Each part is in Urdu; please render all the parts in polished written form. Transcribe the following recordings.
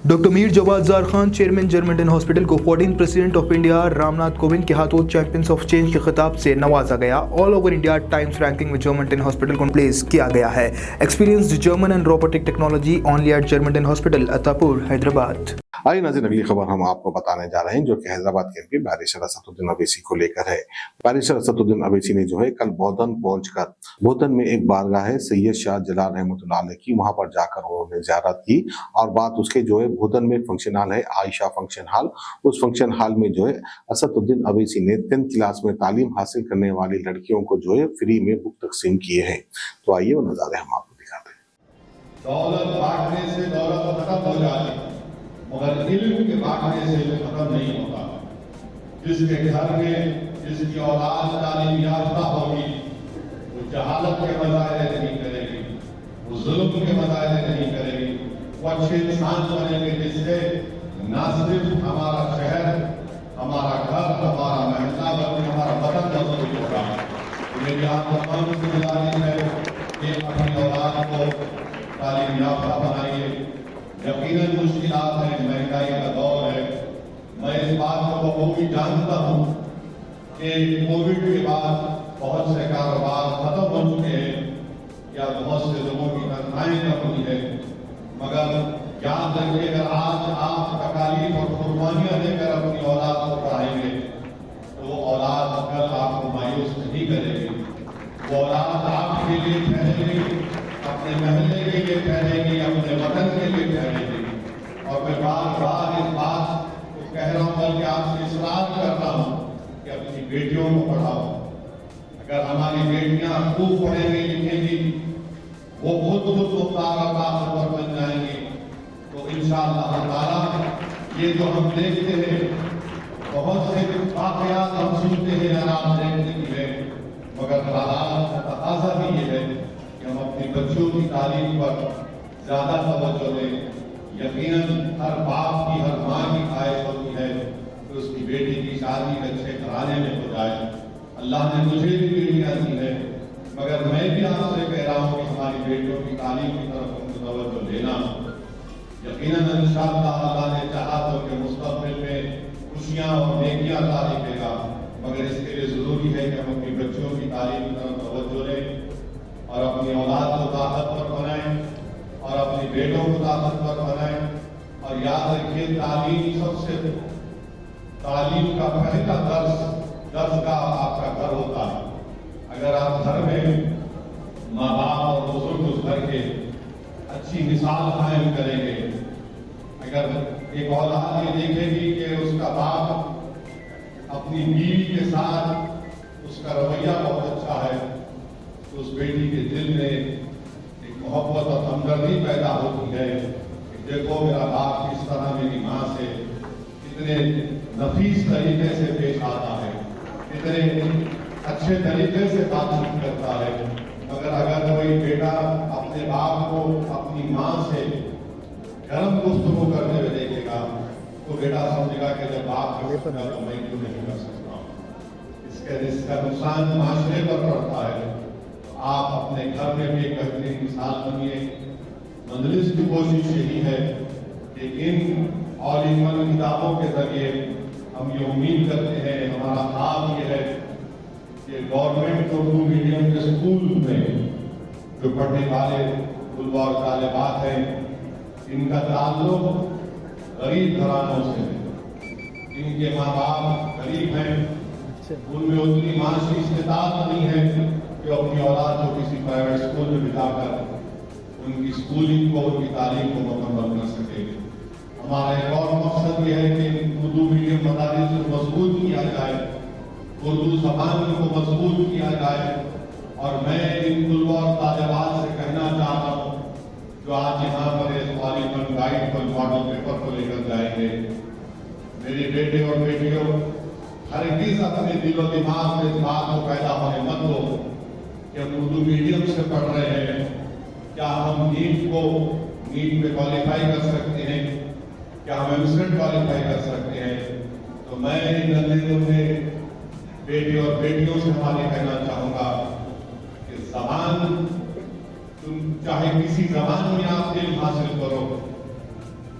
ڈاکٹر میر جواد زار خان چیئرمین جرمنٹن ہاسپٹل کو 14 president of India Ram Nath Kovind کے ہاتھوں چیمپئنز آف چینج کے خطاب سے نوازا گیا۔ All over India Times ranking میں جرمنٹن ہاسپٹل کو پلیس کیا گیا ہے۔ Experienced German and robotic technology only at Germanten hospital Attapur Hyderabad. آئیے ناظرین، اگلی خبر ہم آپ کو بتانے جا رہے ہیں جو کہ حیدرآباد کے MP بیرسٹر اسد الدین اویسی کو لے کر ہے۔ بیرسٹر اسد الدین اویسی نے جو ہے کل بودھن پہنچ کر بودھن میں ایک بارگاہ ہے سید شاہ جلال رحمۃ اللہ علیہ کی، وہاں پر جا کر انہوں نے زیارت کی اور بات اس کے جو ہے بودھن میں فنکشن ہال ہے عائشہ فنکشن ہال، اس فنکشن ہال میں جو ہے اسد الدین اویسی نے 10th کلاس میں تعلیم حاصل کرنے والی لڑکیوں کو جو ہے فری میں بک تقسیم کیے ہیں۔ تو آئیے وہ نظارے ہم آپ کو دکھاتے ہیں۔ دولت بانٹنے سے دولت ختم ہو جاتی مگر علم کے بانٹنے سے علم ختم نہیں ہوتا۔ جس کے گھر میں جس کی اولاد تعلیم یافتہ ہوگی وہ جہالت کے مظاہرے نہیں کرے گی، وہ ظلم کے مظاہرے نہیں کرے گی، وہ اچھے انسان بنے گے جس سے نہ صرف ہمارا شہر، ہمارا گھر، ہمارا محلہ بلکہ ہمارا وطن مضبوط ہوگا۔ میری آپ تمام سے گزارش ہے کہ اپنی اولاد کو تعلیم یافتہ بنائیے۔ یقیناً مشکلات ہیں، مہنگائی کا دور ہے، میں اس بات کو بخوبی جانتا ہوں کہ کووڈ کے بعد بہت سے کاروبار ختم ہو چکے ہیں یا بہت سے لوگوں کی تنخواہیں کم ہوئی ہے، مگر یاد رکھیے اگر آج آپ تکالیف اور قربانیاں دے کر اپنی اولاد کو پڑھائیں گے تو وہ اولاد کل آپ کو مایوس نہیں کرے گی۔ وہ اولاد آپ کے لیے ٹھہرے گی، اپنے محلے کے لیے ٹھہرے گی، اپنے وطن کے لیے ٹھہرے گی۔ اور میں بار بار اس بات کو کہہ رہا ہوں بلکہ آپ سے اصرار کرتا ہوں کہ اپنی بیٹیوں کو پڑھاؤ۔ اگر ہماری بیٹیاں خوب پڑھیں گی لکھیں گی، وہ خود مختار اور طاقتور بن جائیں گی، تو انشاءاللہ تعالیٰ یہ جو ہم دیکھتے ہیں بہت سے واقعات ہم سنتے ہیں آرام دیکھنے کی ہے، مگر حالات کا تقاضا بھی یہ ہے کہ ہم اپنی بچوں کی تعلیم پر زیادہ توجہ دیں۔ یقیناً ہر باپ کی، ہر ماں کی خواہش ہوتی ہے کہ اس کی بیٹی کی شادی اچھے گھرانے میں ہو جائے۔ اللہ نے مجھے بھی بیٹیاں دی ہے، مگر میں بھی آپ سے کہہ رہا ہوں کہ ہماری بیٹیوں کی تعلیم کی طرف ہم کو توجہ دینا۔ یقیناً انشاءاللہ اللہ نے چاہا تو کہ مستقبل میں خوشیاں اور نیکیاں عطا دے گا، مگر اس کے لیے ضروری ہے کہ ہم اپنی بچوں کی تعلیم کی طرف توجہ دیں اور اپنی اولاد کو طاقتور بنائیں اور اپنی بیٹوں کو طاقتور بنائیں۔ اور یاد رکھیے تعلیم کا پہلا درسگاہ آپ کا گھر ہوتا ہے۔ اگر آپ گھر میں ماں باپ اور بزرگ اس گھر کے اچھی مثال قائم کریں گے، اگر ایک اولاد یہ دیکھے گی کہ اس کا باپ اپنی بیوی کے ساتھ اس کا رویہ بہت اچھا ہے تو اس بیٹی کے دل میں ایک محبت اور ہمدردی پیدا ہوتی ہے کہ دیکھو میرا باپ کس طرح میری ماں سے کتنے نفیس طریقے سے پیش آتا ہے، کتنے اچھے طریقے سے بات چیت کرتا ہے۔ مگر اگر کوئی بیٹا اپنے باپ کو اپنی ماں سے گرم گفتگو کرتے ہوئے دیکھے گا تو بیٹا سمجھے گا کہ جب باپ کر سکتا تو میں کیوں نہیں کر سکتا ہوں۔ اس کا نقصان معاشرے پر پڑتا ہے۔ آپ اپنے گھر میں بھی ایک بہترین مثال بنیے۔ مجلس کی کوشش یہی ہے کہ ان آل ان ون کتابوں کے ذریعے ہم یہ امید کرتے ہیں، ہمارا خواب یہ ہے کہ گورنمنٹ اردو میڈیم کے اسکول میں جو پڑھنے والے طلباء اور طالبات ہیں ان کا تعلق غریب گھرانوں سے ہے، ان کے ماں باپ غریب ہیں، ان میں اتنی معاشی استطاعت نہیں ہے کہ اپنی اولاد کو کسی پرائیویٹ اسکول میں بٹھا کر ان کی اسکولنگ کو، ان کی تعلیم کو مکمل کر سکے۔ ہمارا ایک اور مقصد یہ ہے کہ اردو میڈیم مدارس کو مضبوط کیا جائے، اردو زبان کو مضبوط کیا جائے۔ اور میں ان طلباء اور طالبات سے کہنا چاہتا ہوں جو آج یہاں پر اس آل ان ون گائیڈ پر ماڈل پیپر کو لے کر جائیں گے، میرے بیٹے اور بیٹیوں ہرگز اپنے دل و دماغ میں اس بات کو پیدا ہونے مت دو کہ ہم اردو میڈیم سے پڑھ رہے ہیں، کیا ہم نیٹ پہ کوالیفائی کر سکتے ہیں، کیا ہم ایمسیٹ کوالیفائی کر سکتے ہیں؟ تو میں ان نندے بیٹے اور بیٹیوں سے ہمارے کہنا چاہوں گا کہ زبان، تم چاہے کسی زبان میں آپ علم حاصل کرو،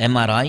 MRI,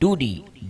2D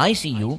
ICU